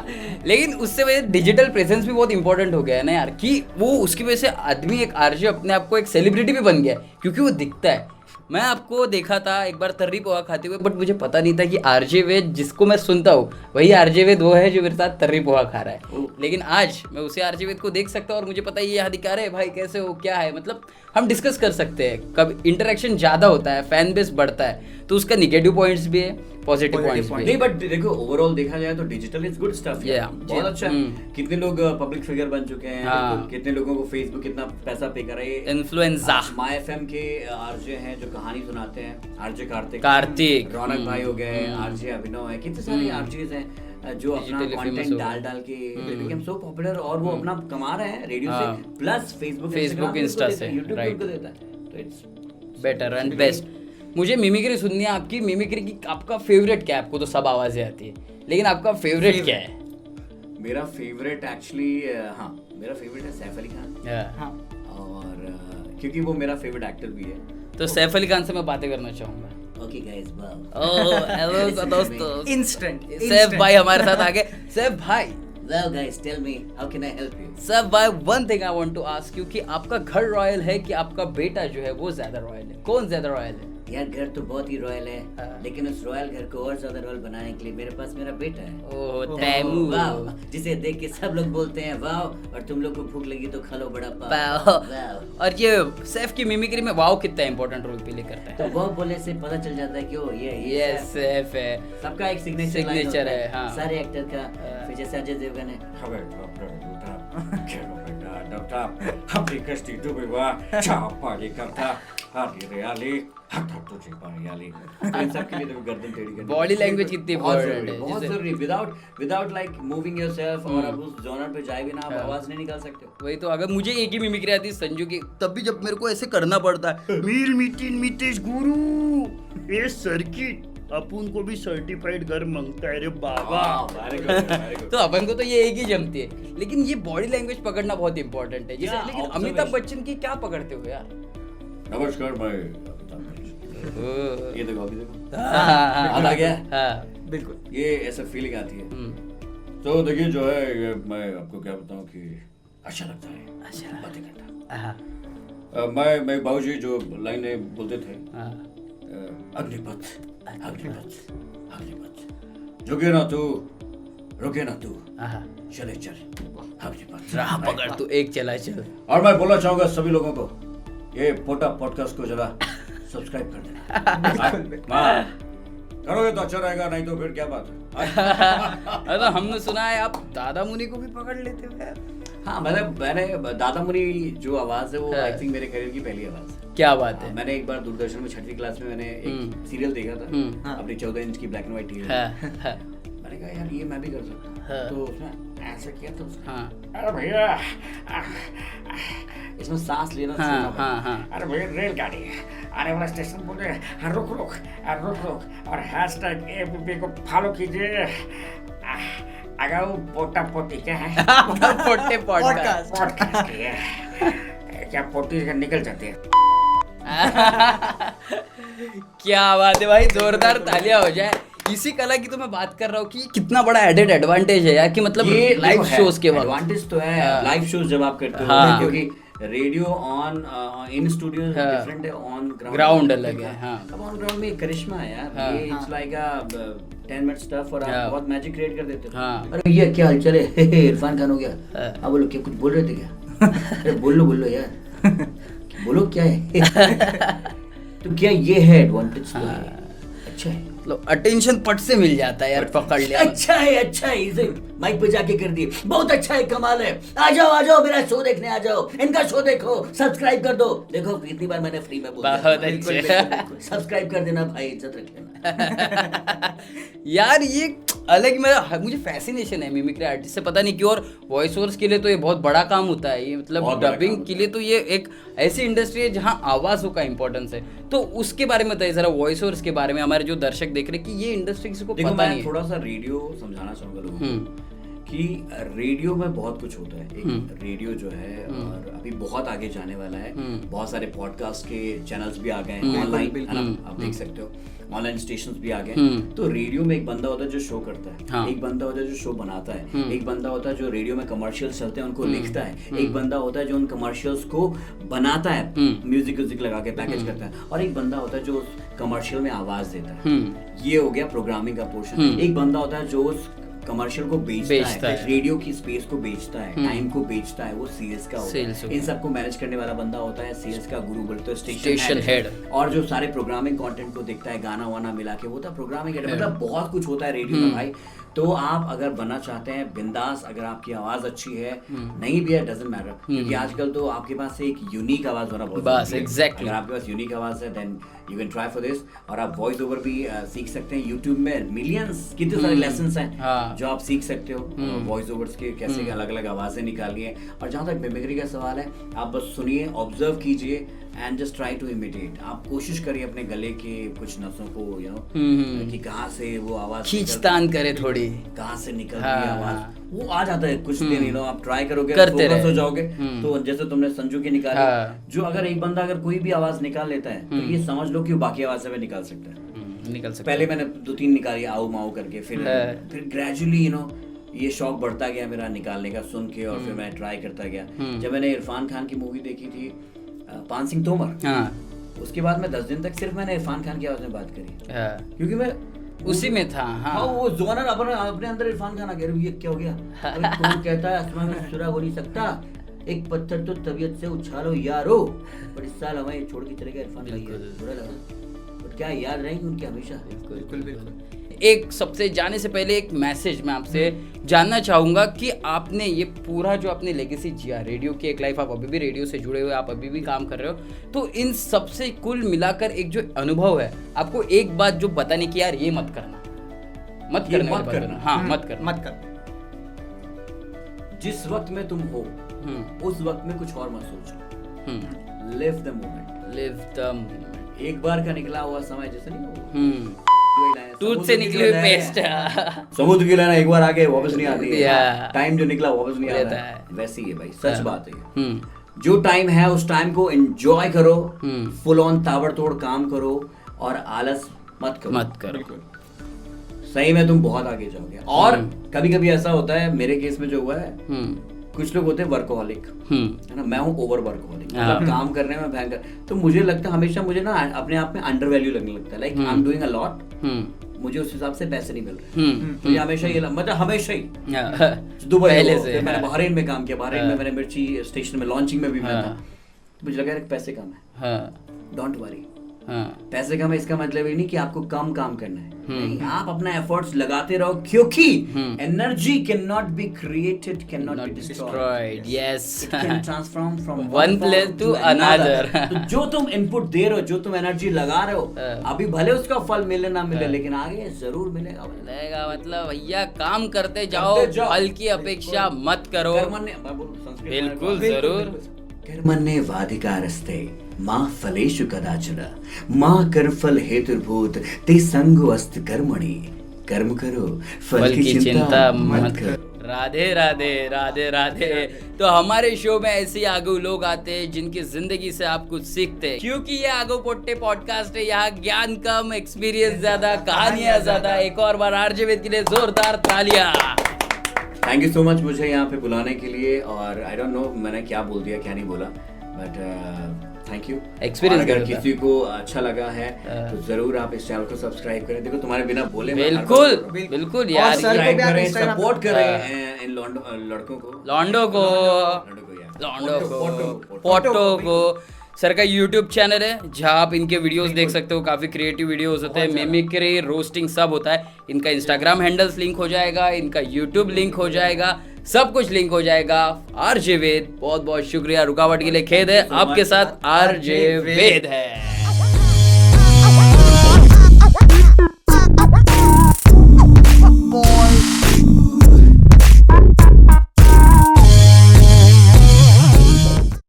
लेकिन उससे वजह डिजिटल प्रेजेंस भी बहुत इंपॉर्टेंट हो गया है ना यार, कि वो उसकी वजह से आदमी एक आरजे अपने आप को एक सेलिब्रिटी भी बन गया है, क्योंकि वो दिखता है। मैं आपको देखा था एक बार तर्री पोहा खाते हुए, बट मुझे पता नहीं था कि आरजे वेद जिसको मैं सुनता हूँ वही आरजे वेद वो है जो मेरे साथ तर्री पोहा खा रहा है। लेकिन आज मैं उसे आरजे वेद को देख सकता हूँ और मुझे पता है ये अधिकार है भाई, कैसे हो, क्या है, मतलब हम डिस्कस कर सकते हैं। कब इंटरेक्शन ज़्यादा होता है, फैन बेस बढ़ता है, तो उसका निगेटिव पॉइंट्स भी है, पॉजिटिव पॉइंट्स भी नहीं है। बट देखो ओवरऑल देखा जाए तो digital is good stuff. Yeah. बहुत अच्छा है। कितने लोग पब्लिक फिगर बन चुके हैं, हाँ। कितने लोगों को फेसबुक कितना पैसा पे कर रहा है। इन्फ्लुएंजा माय एफएम के आरजे हैं जो कहानी सुनाते हैं, आरजे कार्तिक, रौनक भाई हो गए, आरजे अभिनव है, कितने सारे आरजेस हैं जो अपना Digitally famous कंटेंट हो डाल गए। डाल के बिकम सो पॉपुलर और वो अपना कमा रहे हैं रेडियो हाँ। से प्लस फेसबुक Facebook, Insta से, यूट्यूब right. को देता है। तो इट्स बेटर एंड बेस्ट। मुझे मिमिक्री सुननी है आपकी। मिमिक्री की आपका फेवरेट क्या है? आपको तो सब आवाजें आती है, लेकिन आपका फेवरेट क्या है? मेरा फेवरेट एक्चुअली हाँ मेरा फेवरेट है सैफ अली खान। हाँ। और क्योंकि वो मेरा फेवरेट एक्टर भी है। तो सैफ अली खान से मैं बातें करना चाहूंगा। ओके गाइस, ओह हेलो दोस्तों, इंस्टेंट सैफ भाई हमारे साथ आ गए। सैफ भाई, Well guys, tell me how can I help you? Saif भाई one thing I want to ask you कि आपका घर रॉयल है कि आपका बेटा जो है वो ज्यादा रॉयल है? कौन ज्यादा रॉयल है? यार घर तो बहुत ही रॉयल है, हाँ। लेकिन उस रॉयल घर को और ज्यादा रॉयल बनाने के लिए मेरे पास मेरा बेटा है। ओह तैमू, वाह, जिसे देख के सब लोग बोलते हैं वाह, और तुम लोग को भूख लगी तो खा लो बड़ा वाह। वाह। और ये सैफ की मिमिक्री में वाव कितना इंपॉर्टेंट रोल प्ले करता है? तो वो बोलने से पता चल जाता है कि ओ ये सैफ है। सबका एक सिग्नेचर Signature है, हाँ। सारे एक्टर का। हाँ। फिर जैसे अजय देवगन है, Habli kesti dubi wa chapali karta hadi reali hatta तुझे पायाली। तो इन सब के लिए देखो गर्दन टेढ़ी करनी Body language कितनी बहुत important जरूरी, है, बहुत जिसे- जरूरी। विदाउट लाइक मूविंग योरसेल्फ और आप उस जॉनर पे जाए भी ना, आप हाँ। आवाज नहीं निकाल सकते हो। वही तो, अगर मुझे एक ही मिमिक्री आती है संजू की, तब भी जब मेरे को ऐसे करना पड़ता है, मील मीटिन मितेश गुरु ए सर्किट अपन को भी सर्टिफाइड घर मांगता है रे बाबा। Very good, very good. तो अपन को तो ये एक ही जमती है, लेकिन ये बॉडी लैंग्वेज पकड़ना बहुत इंपॉर्टेंट है। जैसे Yeah, लेकिन observation. अमिताभ बच्चन की क्या पकड़ते हो यार? नमस्कार मैं अमिताभ बच्चन। ये देखो अभी देखो हाँ, याद आ गया। हाँ, बिल्कुल। ये ऐसा फीलिंग आती है। तो देखिए जो है ये मैं आपको क्या बताऊं कि अच्छा लगता है अच्छा। बातें करना। हाँ, मैं बाबूजी जो लाइनें बोलते थे, हाँ, अग्निपथ अग्निपथ अग्निपथ, झुके ना तू रुके ना तू, हाँ। चले चल अग्निपथ। राह पकड़ तू एक चला चल। और मैं बोलना चाहूंगा सभी लोगों को, ये पोटा पॉडकास्ट को जरा सब्सक्राइब कर देना। हाँ, करोगे तो अच्छा रहेगा, नहीं तो फिर क्या बात है। अरे हमने सुना है आप दादा मुनि को भी पकड़ लेते हो यार। हाँ मतलब मैंने दादा मुनि जो आवाज है वो हाँ। आई थिंक मेरे करियर की पहली आवाज है। क्या बात है? मैंने एक बार दूरदर्शन में 6वीं क्लास में मैंने एक सीरियल देखा था, अपनी 14 इंच की ब्लैक एंड व्हाइट टीवी। हाँ, हाँ, मैंने कहा यार ये मैं भी कर सकता हूँ। हाँ। तो उसमें ऐसा किया तो उसने, हाँ अरे भैया इसमें सांस लेना हाँ, छोड़ना पड़ा। हाँ, हाँ। अरे भैया रेलगाड़ी है, आने वाला स्टेशन बोले रुक रुक रुक रुक और हैशटैग ABP को फॉलो कीजिए। अगाऊ पोटा पोटी क्या है? पोटे पॉडकास्ट पॉडकास्ट की है। क्या पोटी निकल जाती है? क्या बात है भाई, जोरदार तालियां हो जाए। इसी कला की तो मैं बात कर रहा हूँ कि कितना बड़ा एडेड एडवांटेज है यार, कि मतलब ये लाइव शोज के वक्त एडवांटेज तो है हाँ। लाइव शोज जब आप करते हो, हाँ। क्योंकि radio on in studio different है, ऑन ग्राउंड अलग है, हाँ। अब ऑन ग्राउंड में करिश्मा है यार, हाँ। ये it's like a 10 minute stuff और हाँ। आप बहुत मैजिक क्रिएट कर देते हो। हाँ। अरे ये क्या हालचाल है? इरफान खान हो गया। हाँ। अब बोलो क्या कुछ बोल रहे थे क्या? अरे बोल लो यार, बोलो क्या है? तो क्या ये है एडवांटेज तो है, अच्छा है, मतलब अटेंशन पट से मिल जाता है यार, पकड़ लिया। अच्छा है इसे माइक पे जाके कर दिए, बहुत अच्छा है, कमाल है, आ जाओ मेरा शो देखने आ जाओ, इनका शो देखो, सब्सक्राइब कर दो। देखो कितनी बार मैंने फ्री में बोला, बहुत अच्छे। सब्सक्राइब कर देना भाई, इज्जत रख लेना। यार ये अलग मुझे फैसिनेशन है मिमिक्री आर्टिस्ट से, पता नहीं क्यों। और वॉइस ओवर्स के लिए तो ये बहुत बड़ा काम होता है, ये मतलब बहुत बड़ा डबिंग काम के लिए तो ये एक ऐसी इंडस्ट्री है जहाँ आवाज़ों का इंपॉर्टेंस है। तो उसके बारे में बताइए जरा, वॉइस ओवर्स के बारे में, हमारे जो दर्शक देख रहे हैं कि ये इंडस्ट्री किसी को देखो पता नहीं मैं है। थोड़ा सा रेडियो समझाना चाहूंगा लोगों को कि रेडियो में बहुत कुछ होता है। एक रेडियो जो है और अभी बहुत आगे जाने वाला है, बहुत सारे पॉडकास्ट के चैनल्स भी आ गए हैं ऑनलाइन, है ना, आप देख सकते हो, ऑनलाइन स्टेशंस भी आ गए हैं। तो रेडियो में एक बंदा होता है जो शो करता है, हाँ। एक बंदा होता है जो शो बनाता है, एक बंदा होता है जो रेडियो में कमर्शियल्स चलते हैं उनको लिखता है, एक बंदा होता है जो उन कमर्शियल्स को बनाता है, म्यूजिक लगा के पैकेज करता है, और एक बंदा होता है जो उस कमर्शियल में आवाज देता है। ये हो गया प्रोग्रामिंग का पोर्शन। एक बंदा होता है जो उस कमर्शियल को बेचता है, रेडियो की स्पेस को बेचता है, टाइम को बेचता है, वो सेल्स का होता है। इन सबको मैनेज करने वाला बंदा होता है सेल्स का गुरु, बोलते हैं स्टेशन हेड। और जो सारे प्रोग्रामिंग कंटेंट को देखता है, गाना वाना मिला के, वो था प्रोग्रामिंग हेड। मतलब बहुत कुछ होता है रेडियो में भाई। तो आप अगर बनना चाहते हैं बिंदास, अगर आपकी आवाज अच्छी है, नहीं भी है, डजंट मैटर, क्योंकि आजकल तो आपके पास एक यूनिक आवाज होना बहुत बस, जरूरी है। exactly। अगर आपके पास यूनिक आवाज है then you can try for this. और आप वॉइस ओवर भी सीख सकते हैं यूट्यूब में, मिलियंस कितने सारे लेसन्स हैं हाँ। जो आप सीख सकते हो वॉइस ओवर्स के, कैसे अलग अलग आवाजें निकालिए। और जहाँ तक मिमिक्री का सवाल है, आप बस सुनिए, ऑब्जर्व कीजिए and just try to imitate. आप कोशिश करिए अपने गले के कुछ नसों को, यू नो, कि कहाँ से वो आवाज खींचतान करे थोड़ी, कहाँ से निकल हाँ, रही है आवाज, वो आ जाता है कुछ दिन। यू नो, आप ट्राई करोगे, करते फोकस रहे। हो जाओगे। तो जैसे तुमने संजू की निकाली, हाँ। जो अगर एक बंदा अगर कोई भी आवाज निकाल लेता है तो ये समझ लो कि वो बाकी आवाज से भी निकाल सकता है। निकल सकते पहले मैंने 2-3 निकाली आओ माओ करके, फिर ग्रेजुअली यू नो ये शौक बढ़ता गया मेरा निकालने का, सुन के, और फिर मैं ट्राई करता गया। जब मैंने इरफान खान की मूवी देखी थी पान सिंह तोमर, हाँ उसके बाद मैं 10 दिन तक सिर्फ मैंने इरफान खान की आवाज में बात करी, हाँ, क्योंकि मैं उसी में था। हाँ, हाँ वो जोनर अपने अंदर इरफान खान आ गया। ये क्या हो गया? अरे कौन कहता है आसमान में सुरा हो नहीं सकता, एक पत्थर तो तबीयत से उछालो यारो, पर इस साल हमें छोड़ के चले गए इरफान भाई, बुरा लगा। और क्या याद रहेंगी उनकी हमेशा। बिल्कुल। एक सबसे जाने से पहले एक मैसेज मैं आपसे जानना चाहूँगा कि आपने ये पूरा जो आपने लेगेसी जिया, रेडियो की एक लाइफ, आप अभी भी रेडियो से जुड़े हुए, आप अभी भी काम कर रहे हो, तो इन सबसे कुल मिलाकर एक जो अनुभव है, आपको एक बात जो बताने की, यार ये मत करना, मत ये करने मत वाली बात करना। करना। हाँ मत करना, मत कर। जिस वक्त में तुम हो उस वक्त में कुछ और मत सोचो। Live the moment, live the moment. एक बार का निकला हुआ समय जैसे नहीं हो, दूध से निकली हुई पेस्ट। समुद्र की लाइन एक बार आके वापस नहीं आती है, Yeah। टाइम जो निकला वापस नहीं रहता आता है। है, वैसे ही है भाई, सच बात है ये। हम्म, जो टाइम है उस टाइम को एंजॉय करो, फुल ऑन ताबड़तोड़ काम करो और आलस मत करो। मत करो। सही में तुम बहुत आगे जाओगे। और कभी कभी ऐसा होता है, मेरे केस में जो हुआ है, कुछ लोग होते हैं वर्कोहॉलिक, है ना, मैं हूँ ओवर वर्कोहॉलिक, मतलब काम करने में भयंकर। तो मुझे लगता है हमेशा मुझे ना अपने आप में अंडर वैल्यू लगने लगता है, like I am doing a lot, मुझे उस हिसाब से पैसे नहीं मिल रहे। मुझे हमेशा ये मतलब हमेशा ही दुबई पहले हो, से फिर मैंने हाँ। बहरीन में काम किया, बहरीन में मैंने मिर्ची स्टेशन में लॉन्चिंग में भी मैं था। मुझे लगा यार पैसे कम है, डोंट वरी, हाँ। पैसे कमाए इसका मतलब ये नहीं कि आपको कम काम करना है, नहीं, आप अपना एफर्ट्स लगाते रहो, क्योंकि energy can not be created, can not be destroyed, yes can transform from One place to another. तो जो तुम इनपुट दे रहे हो, जो तुम एनर्जी लगा रहे हो, अभी भले उसका फल मिले ना मिले, लेकिन आगे जरूर मिलेगा। मिलेगा, मतलब भैया काम करते जाओ, फल की अपेक्षा मत करो। बिल्कुल जरूर। कर्मण्ये वाधिकारस्ते मा फलेषु कदाचन मा कर्मफल हेतुर्भूत ते संगो अस्त कर्मणि, कर्म करो फल की चिंता मत करो। राधे राधे राधे राधे। तो हमारे शो में ऐसे आगू लोग आते हैं जिनकी जिंदगी से आप कुछ सीखते हैं, क्योंकि ये आगू पोट्टे पॉडकास्ट है, यहाँ ज्ञान कम, एक्सपीरियंस ज्यादा, कहानियां ज्यादा। एक और बार आरजे वेद के लिए जोरदार तालियां। थैंक यू सो मच मुझे यहाँ पे बुलाने के लिए, और आई डोंट नो मैंने क्या बोल दिया क्या नहीं बोला, बट थैंक यू। Experience अगर करता। किसी को अच्छा लगा है तो जरूर आप इस चैनल को सब्सक्राइब करें। देखो तुम्हारे बिना बोले मैं बिल्कुल बिल्कुल यार, और सर को भी आप करें, Instagram सपोर्ट करें इन लड़कों को, लॉन्डो को, पोटो को। सर का यूट्यूब चैनल है जहाँ आप इनके वीडियोस देख सकते हो, काफ़ी क्रिएटिव वीडियोस होते हैं, मिमिक्री, रोस्टिंग सब होता है। इनका इंस्टाग्राम हैंडल्स लिंक हो जाएगा, इनका यूट्यूब लिंक हो जाएगा, सब कुछ लिंक हो जाएगा। आरजे वेद, बहुत बहुत शुक्रिया। रुकावट के लिए खेद है, आपके साथ आरजे वेद है।